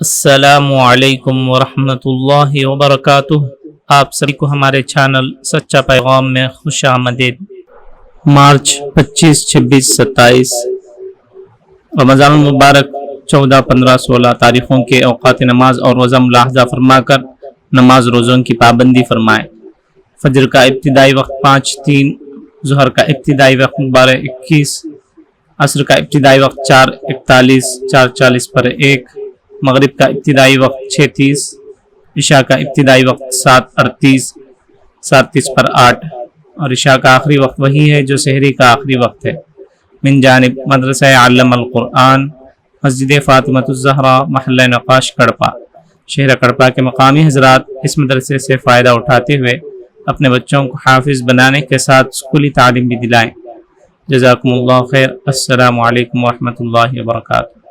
السلام علیکم ورحمۃ اللہ وبرکاتہ۔ آپ سبھی کو ہمارے چینل سچا پیغام میں خوش آمدید۔ مارچ 25، 26، 27 رمضان المبارک 14، 15، 16 تاریخوں کے اوقات نماز اور روزہ ملاحظہ فرما کر نماز روزوں کی پابندی فرمائیں۔ فجر کا ابتدائی وقت 5:03، ظہر کا ابتدائی وقت 12:21، عصر کا ابتدائی وقت 4:41، 4:40 پر 1، مغرب کا ابتدائی وقت 6:30، عشاء کا ابتدائی وقت 7:38، 7:30 پر 8، اور عشاء کا آخری وقت وہی ہے جو سحری کا آخری وقت ہے۔ من جانب مدرسہ علم القرآن، مسجد فاطمۃ الزہرا، محلہ نقاش، کڑپا۔ شہر کڑپا کے مقامی حضرات اس مدرسے سے فائدہ اٹھاتے ہوئے اپنے بچوں کو حافظ بنانے کے ساتھ اسکولی تعلیم بھی دلائیں۔ جزاکم اللہ خیر۔ السلام علیکم ورحمۃ اللہ وبرکاتہ۔